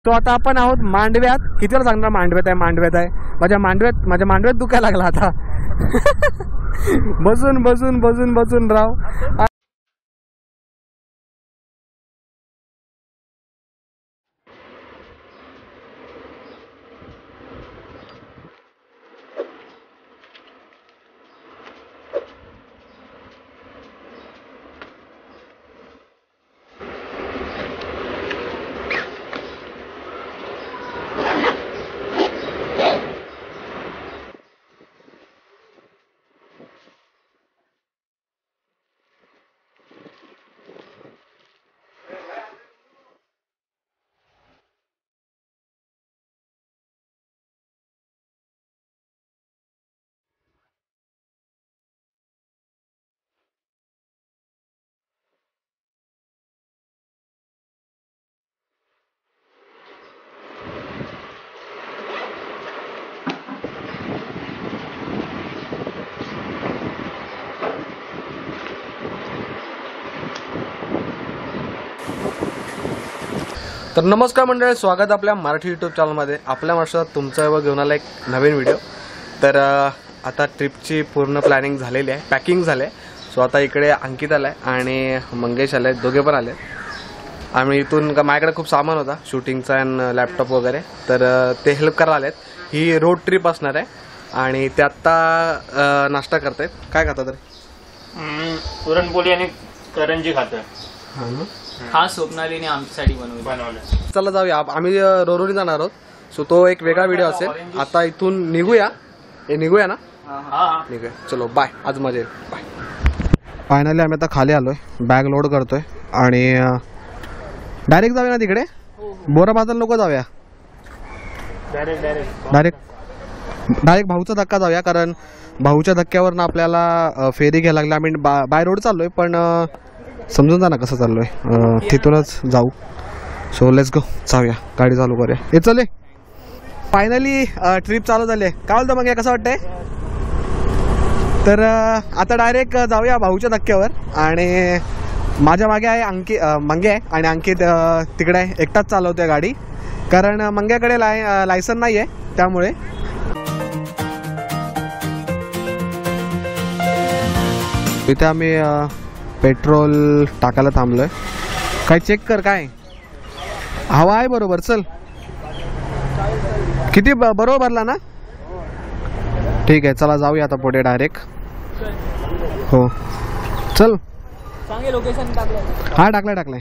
तो आता आपण आहोत मांडव्यात. किती वेळा सांगणार मांडव्यात आहे मांडव्यात आहे. माझ्या मांडव्यात दुखायला लागला आता. बसून बसून बसून बसून राव. तर नमस्कार मंडळी, स्वागत आपल्या मराठी यूट्यूब चॅनलमध्ये. आपल्या महाराष्ट्रात तुमचं घेऊन आला एक नवीन व्हिडिओ. तर आता ट्रिपची पूर्ण प्लॅनिंग झालेली आहे, पॅकिंग झालं आहे. सो आता इकडे अंकित आला आहे आणि मंगेश आला आहे, दोघे पण आले. आम्ही इथून माझ्याकडे खूप सामान होता शूटिंगचा आणि लॅपटॉप वगैरे, तर ते हेल्प करायला आलेत. ही रोड ट्रिप असणार आहे आणि ते आत्ता नाश्ता करतायत. काय खाता तर? पुरणपोळी आणि करंजी खातोय. हा स्वप्नालीने आमच्यासाठी बनवलं. चला जाऊया, आम्ही रोरोनी जाणार आहोत. सो तो एक वेगळा व्हिडिओ असेल. आता इथून निघूया ना. निघूया, चलो बाय. आज मजा येईल, बाय. फायनली आम्ही आता खाली आलोय, बॅग लोड करतोय आणि डायरेक्ट जाऊया ना तिकडे. बोरा बाजार नको जाऊया, डायरेक्ट भाऊचा धक्का जाऊया. कारण भाऊच्या धक्क्यावरनं आपल्याला फेरी घ्यायला लागली. आम्ही बाय रोड चाललोय, पण समजून जा ना कसं चाललोय, तिथूनच जाऊ. सो लेट्स गो, जाऊया, गाडी चालू करूया. हे चले. फायनली ट्रिप चालू झाली आहे. काय बोलतो मग, कसं वाटतंय? तर आता डायरेक्ट जाऊया भाऊच्या धक्क्यावर. आणि माझ्या मागे आहे मंगे आहे आणि अंकित तिकडे एकटाच चालवतोय गाडी. कारण मंग्याकडे लायसन नाही आहे, त्यामुळे. इथे आम्ही पेट्रोल टाकायला थांबलोय. काय चेक कर, काय हवा आहे बरोबर. चल, किती बरोबर भरला ना? ठीक आहे, चला जाऊया आता पुढे डायरेक्ट. हो चल. लोकेशन टाकलं. हा टाकलाय.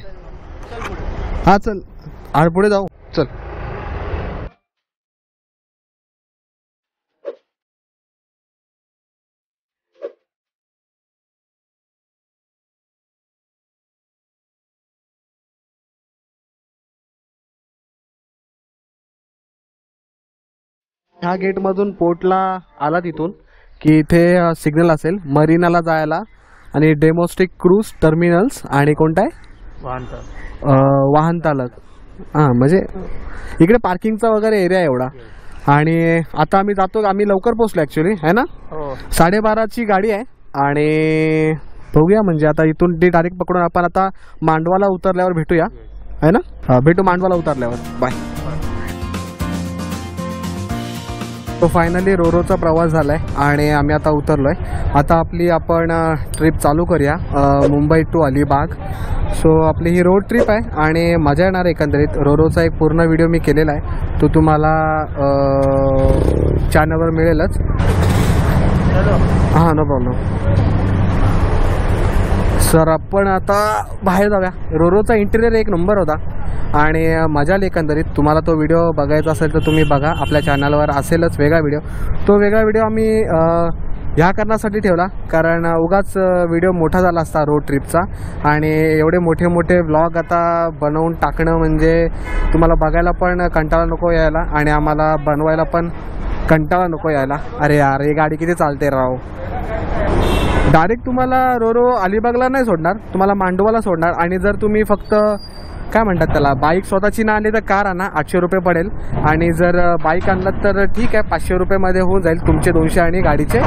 हा चल, पुढे जाऊ, चल. ह्या गेटमधून पोर्टला आला तिथून की इथे सिग्नल असेल मरीनाला जायला आणि डेमोस्टिक क्रूज टर्मिनल्स आणि कोणता आहे वाहन चालक. हां, म्हणजे इकडे पार्किंगचा वगैरे एरिया एवढा. आणि आता आम्ही जातो, आम्ही लवकर पोहोचलो ॲक्च्युली, आहे ना. 12:30ची गाडी आहे आणि बघूया, म्हणजे आता इथून ती डायरेक्ट पकडून आपण आता मांडवाला उतरल्यावर भेटूया, आहे ना. भेटू मांडवाला उतरल्यावर. बाय. तो फायनली रोरोचा प्रवास झालाय आणि आम्ही आता उतरलोय. आता आपण ट्रिप चालू करूया, मुंबई टू अलिबाग. सो आपली ही रोड ट्रिप आहे आणि मजा येणार एकंदरीत. रोरोचा एक पूर्ण व्हिडिओ मी केलेला आहे, तो तुम्हाला चॅनलवर मिळेलच. हां, नो प्रॉब्लेम. सर आपण आता बाहेर जाऊया. रोरोचा इंटिरियर एक नंबर होता आणि मजा आली एकंदरीत. तुम्हाला तो व्हिडिओ बघायचा असेल तर तुम्ही बघा, आपल्या चॅनलवर असेलच वेगळा व्हिडिओ. तो वेगळा व्हिडिओ आम्ही ह्या कारणासाठी ठेवला, कारण उगाच व्हिडिओ मोठा झाला असता रोड ट्रिपचा. आणि एवढे मोठे व्लॉग आता बनवून टाकणं म्हणजे तुम्हाला बघायला पण कंटाळा नको यायला आणि आम्हाला बनवायला पण कंटाळा नको यायला. अरे यार, ही गाडी किती चालते राव. डायरेक्ट तुम्हाला रोरो अलिबागला नाही सोडणार, तुम्हाला मांडवाला सोडणार. आणि जर तुम्ही फक्त काय म्हणतात त्याला, बाईक स्वतःची ना आणली तर कार आणा, 800 रुपये पडेल. आणि जर बाईक आणलात तर ठीक आहे, 500 रुपयेमध्ये होऊन जाईल तुमचे 200 आणि गाडीचे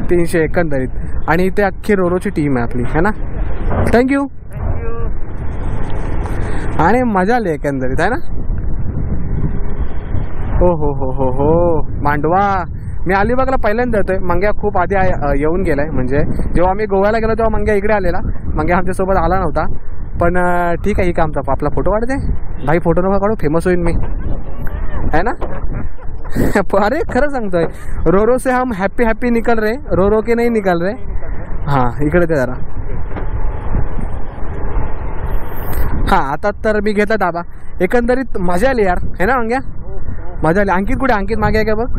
300 एकंदरीत. आणि इथे अख्खी रोरोची टीम आहे आपली, है ना. थँक्यू. आणि मजा आली एकंदरीत, आहे ना. हो हो हो हो हो मांडवा. मी अलिबागला पहिल्यांदा येतोय. मंग्या खूप आधी येऊन गेलाय. म्हणजे जेव्हा आम्ही गोव्याला गेलो तेव्हा मंग्या इकडे आलेला. मंग्या आमच्यासोबत आला नव्हता. पण ठीक आहे, ही का आमचा आपला फोटो काढते भाई. फोटो नका काढू, फेमस होईल मी है ना. अरे खरं सांगतोय, रो से हम हैप्पी हैप्पी निकल रहे, रो के नहीं निकल रहे. हां इकडे ते जरा. हां आता तर मी घेतला ताबा. एकंदरीत मजा आली यार है ना मंग्या, मजा आली. अंकित कुठे? अंकित मागे आहे का बघ,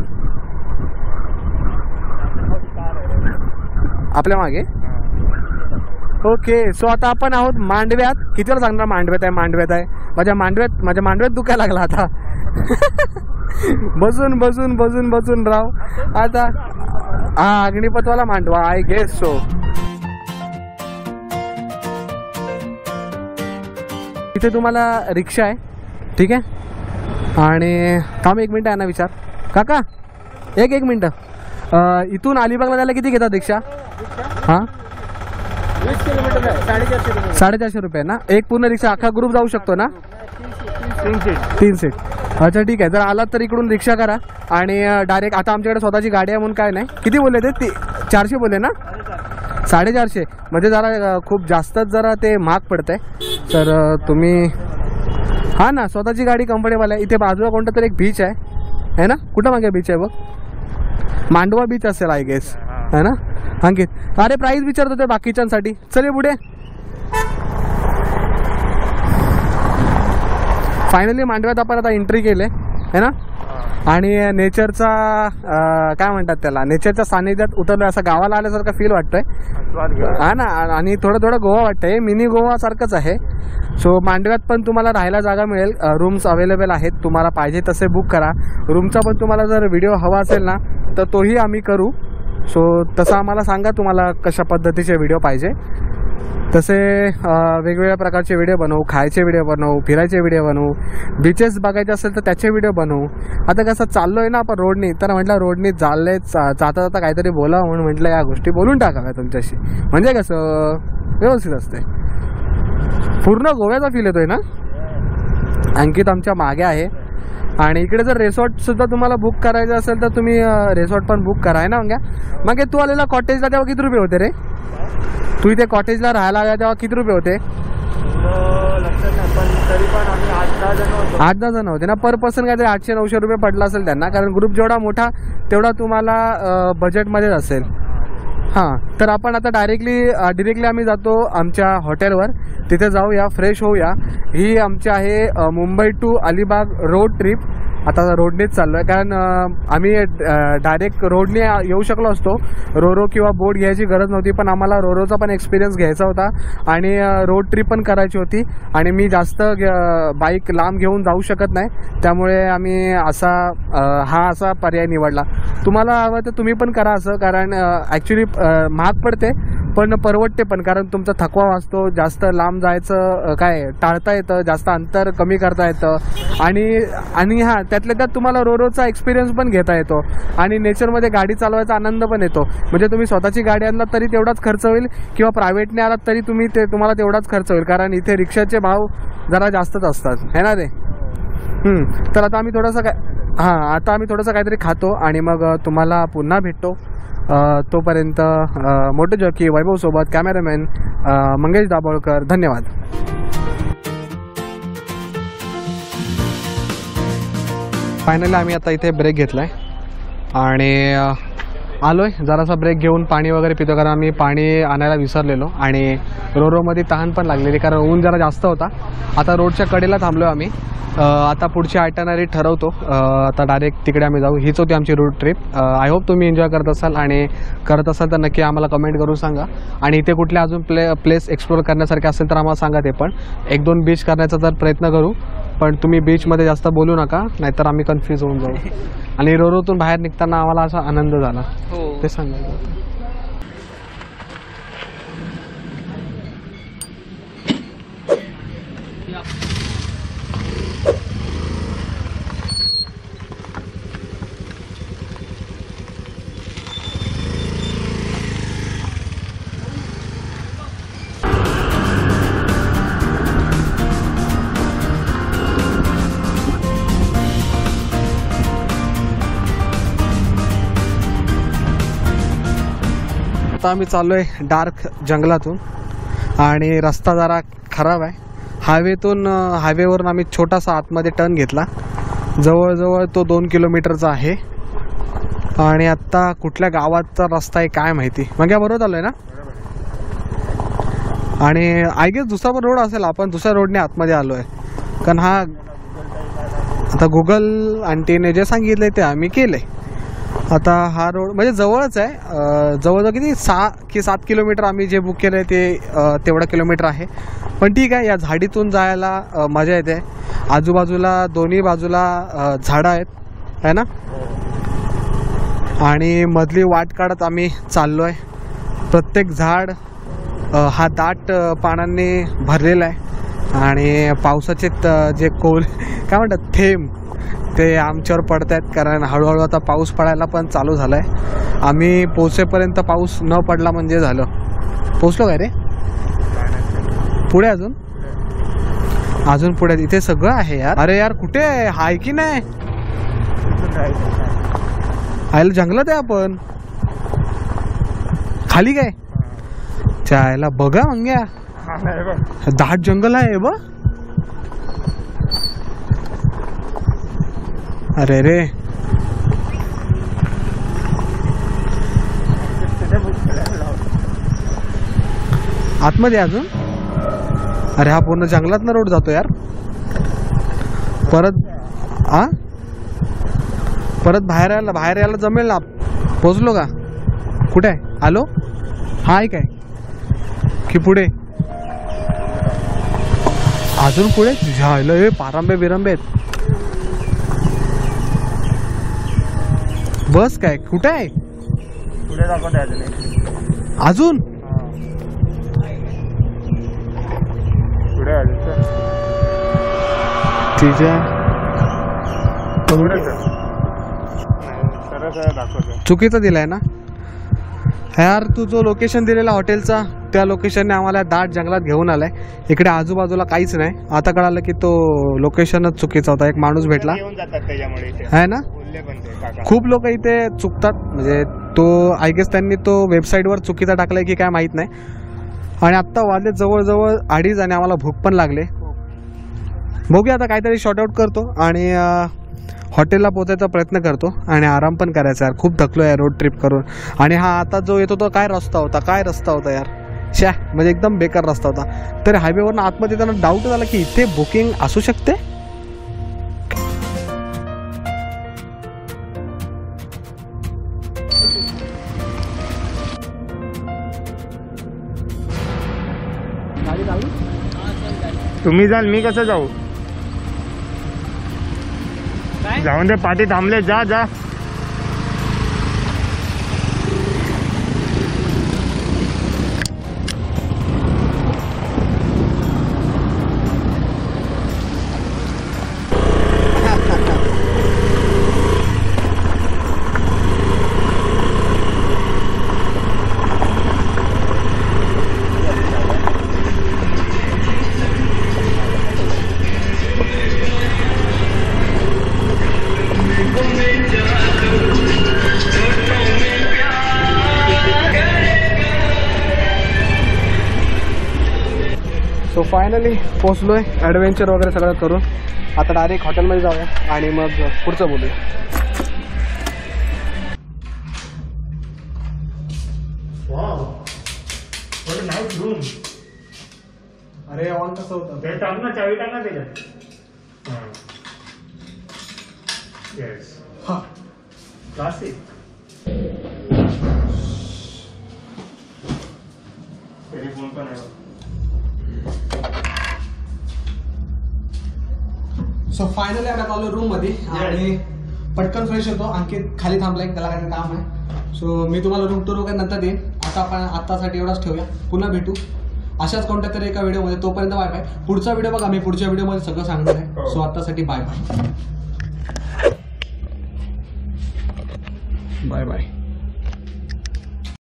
आपल्या मागे. ओके सो आता आपण आहोत मांडव्यात. किती वेळा सांगणार मांडव्यात आहे मांडव्यात आहे. माझ्या मांडव्यात दुखायला लागला आता. बसून बसून बसून बसून राव आता. हा अग्निपथवाला मांडवा आय गेस सो. इथे तुम्हाला रिक्षा आहे ठीक आहे. आणि थांब एक मिनटं आहे ना विचार काका, एक मिनटं. इथून अलिबागला जायला किती घेतात रिक्षा? हां 20 किलोमीटर आहे, 450 रुपये. 450 रुपये ना. एक पूर्ण रिक्षा अख्खा ग्रुप जाऊ शकतो ना? 3 सीट. अच्छा ठीक आहे. जर आलात तर इकडून रिक्षा करा आणि डायरेक्ट. आता आमच्याकडे स्वतःची गाडी आहे म्हणून काय नाही. किती बोलले ते? 400 बोलले ना? 450. म्हणजे जरा खूप जास्तच जरा ते महाग पडतंय. तर तुम्ही हां ना स्वतःची गाडी कम्फर्टेबल आहे. इथे बाजूला कोणतं तरी एक बीच आहे ना. कुठं मागे बीच आहे बघ? मांडवा बीच असेल आय गेस है ना. अंकित अरे प्राईस विचारत होते बाकीच्यांसाठी. चल पुढे. फायनली मांडव्यात आपण आता एंट्री केले है ना. आणि नेचरचा काय म्हणतात त्याला, नेचरच्या सानिध्यात उतरलोय. असं गावाला आल्यासारखं फील वाटतंय हा ना. आणि थोडं गोवा वाटतंय, मिनी गोवा सारखंच आहे. सो मांडव्यात पण तुम्हाला राहायला जागा मिळेल. रूम्स अवेलेबल आहेत, तुम्हाला पाहिजे तसे बुक करा. रूमचा पण तुम्हाला जर व्हिडिओ हवा असेल ना तर तोही आम्ही करू. सो तसं आम्हाला सांगा तुम्हाला कशा पद्धतीचे व्हिडिओ पाहिजे. तसे वेगवेगळ्या प्रकारचे व्हिडिओ बनवू, खायचे व्हिडिओ बनवू, फिरायचे व्हिडिओ बनवू, बीचेस बघायचे असेल तर त्याचे व्हिडिओ बनवू. आता कसं चाललो आहे ना आपण रोडनी, तर म्हटलं रोडनी चालले जाता काहीतरी बोलावं म्हणून म्हटलं या गोष्टी बोलून टाकाव्या तुमच्याशी. म्हणजे कसं व्यवस्थित असते. पूर्ण गोव्याचा फील येतोय ना. अंकित आमच्या मागे आहे. आणि इकडे जर रिसॉर्टसुद्धा तुम्हाला बुक करायचं असेल तर तुम्ही रिसॉर्ट पण बुक करा आहे ना. मग तू आलेला कॉटेजला तेव्हा किती रुपये होते रे? तू इथे कॉटेजला राहायला आला तेव्हा किती रुपये होते? 8-10 जण होते ना. पर पर्सन काहीतरी 800-900 रुपये पडला असेल त्यांना. कारण ग्रुप जेवढा मोठा तेवढा तुम्हाला बजेटमध्येच असेल. हां तर आपण आता डिरेक्टली आम्ही जातो आमच्या हॉटेलवर. तिथे जाऊया, फ्रेश होऊया. ही आमची आहे Mumbai to Alibag road trip. आता रोडनेच चाललो आहे कारण आम्ही डायरेक्ट रोडने येऊ शकलो असतो. रोरो किंवा बोट घ्यायची गरज नव्हती. पण आम्हाला रोरोचा पण एक्सपिरियन्स घ्यायचा होता आणि रोड ट्रिप पण करायची होती. आणि मी जास्त बाईक लांब घेऊन जाऊ शकत नाही, त्यामुळे आम्ही हा असा पर्याय निवडला. तुम्हाला हवं तर तुम्ही पण करा असं. कारण ॲक्च्युली महाग पडते पण परवडते पण. कारण तुमचा थकवा वाचतो. जास्त लांब जायचं टाळता येतं, जास्त अंतर कमी करता येतं. आणि हां त्यातल्या त्यात तुम्हाला रोरोचा एक्सपिरियन्स पण घेता येतो आणि नेचरमध्ये गाडी चालवायचा आनंद पण येतो. म्हणजे तुम्ही स्वतःची गाडी आणलात तरी तेवढाच खर्च होईल किंवा प्रायव्हेटने आलात तरी तुम्हाला तेवढाच खर्च होईल. कारण इथे रिक्षाचे भाव जरा जास्तच असतात है ना रे. तर आता आम्ही थोडंसं काहीतरी खातो आणि मग तुम्हाला पुन्हा भेटतो. तोपर्यंत मोठे जॉकी वैभव सोबत, कॅमेरामॅन मंगेश दाभोळकर. धन्यवाद. फायनली आम्ही आता इथे ब्रेक घेतला आहे आणि आलो आहे. जरासा ब्रेक घेऊन पाणी वगैरे पितो कारण आम्ही पाणी आणायला विसरलेलो आणि रोरोमध्ये तहान पण लागलेली कारण ऊन जरा जास्त होता. आता रोडच्या कडेला थांबलो आम्ही. आता पुढची आयटनरी ठरवतो. आता डायरेक्ट तिकडे आम्ही जाऊ. हीच होती आमची रोड ट्रिप. आय होप तुम्ही एन्जॉय करत असाल आणि करत असाल तर नक्की आम्हाला कमेंट करून सांगा. आणि इथे कुठले अजून प्लेस एक्सप्लोर करण्यासारखे असेल तर आम्हाला सांगा. ते पण 1-2 बीच करण्याचा तर प्रयत्न करू. पण तुम्ही बीचमध्ये जास्त बोलू नका नाहीतर आम्ही कन्फ्यूज होऊन जाऊ. आणि रोरोतून बाहेर निघताना आम्हाला असा आनंद झाला ते सांगायचं. आता आम्ही चाललो आहे डार्क जंगलातून आणि रस्ता जरा खराब आहे. हायवेवरून आम्ही छोटासा आतमध्ये टर्न घेतला. जवळजवळ तो 2 किलोमीटरचा आहे आणि आत्ता कुठल्या गावाचा रस्ता आहे काय माहिती. मग या बरोबर आलो आहे ना. आणि आय गेस दुसरा पण रोड असेल. आपण दुसऱ्या रोडने आतमध्ये आलो आहे कारण हा आता गुगल आंटीने जे सांगितलं ते आम्ही केलं आहे. आता हा रोड म्हणजे जवळच आहे. जवळजवळ किती 6 की 7 किलोमीटर आम्ही जे बुक केलं आहे ते तेवढं किलोमीटर आहे. पण ठीक आहे. या झाडीतून जायला मजा येते. आजूबाजूला दोन्ही बाजूला झाडं आहेत है ना. आणि मधली वाट काढत आम्ही चाललो आहे. प्रत्येक झाड हा दाट पानांनी भरलेला आहे आणि पावसाचे जे काय म्हणतात थेंब ते आमच्यावर पडत आहेत कारण हळूहळू आता पाऊस पडायला पण चालू झाला आहे. आम्ही पोहोचेपर्यंत पाऊस न पडला म्हणजे झालं. पोचलो काय रे. पुढे अजून पुढे इथे सगळं आहे यार. अरे यार कुठे आहे की नाही. आयला जंगलात आहे आपण. खाली काय चायला बघा मंग्या दाट जंगल आहे बघ. अरे रे आतमध्ये अजून. अरे हा पूर्ण जंगलात ना रोड जातो यार. परत बाहेर यायला जमेल ना. पोचलो का. कुठे आहे आलो. हा आहे काय की पुढे अजून पुढे झालं हे पारंबे बिरंबे आहेत. बस काय कुठे आहे पुढे दाखवत अजून पुढे तिच्या चुकीचं दिलाय ना यार. तू जो लोकेशन दिलेला हॉटेलचा त्या लोकेशनने आम्हाला दाट जंगलात घेऊन आलाय. इकडे आजूबाजूला काहीच नाही. आता कळालं की तो लोकेशनच चुकीचा होता. एक माणूस भेटला आहे ना. खूप लोक इथे चुकतात म्हणजे तो आय गेस त्यांनी तो वेबसाईटवर चुकीचा टाकलाय की काय माहीत नाही. आणि आत्ता वाजले जवळजवळ 2:30 आणि आम्हाला भूक पण लागले. बघूया आता काहीतरी शॉर्ट आउट करतो आणि हॉटेलला पोचायचा प्रयत्न करतो आणि आराम पण करायचा यार. खूप थकलो आहे रोड ट्रिप करून. आणि हा आता जो येतो तो काय रस्ता होता यार. म्हणजे एकदम बेकार रस्ता होता. तर हायवेवरून आतमध्ये त्यांना डाऊट झाला की इथे बुकिंग असू शकते. तुम्ही जाल मी कसं जाऊ. जाऊन दे पाठी थांबले. जा जा. सो फायनली पोचलो आहे. ॲडव्हेंचर वगैरे सगळं करून आता डायरेक्ट हॉटेलमध्ये जाऊया आणि मग पुढचं बोलूया. अरे ऑन कसं होतं ते टाक ना. चावी टाक ना त्याच्यात. येस हा क्लासिक. टेलिफोन पण आहे. सो फायनली आम्ही आता आलो रूममध्ये आणि पटकन फ्रेश होतो. अंकित खाली थांबलाय त्याला काही काम आहे. सो मी तुम्हाला रूम टूर वगैरे नंतर देईन. आता आपण आत्तासाठी एवढाच ठेवूया. पुन्हा भेटू अशाच कोणत्या तरी एका व्हिडिओमध्ये. तोपर्यंत बाय बाय. पुढचा व्हिडिओ बघा मी पुढच्या व्हिडिओमध्ये सगळं सांगणार आहे. सो आत्तासाठी बाय बाय. Bye bye.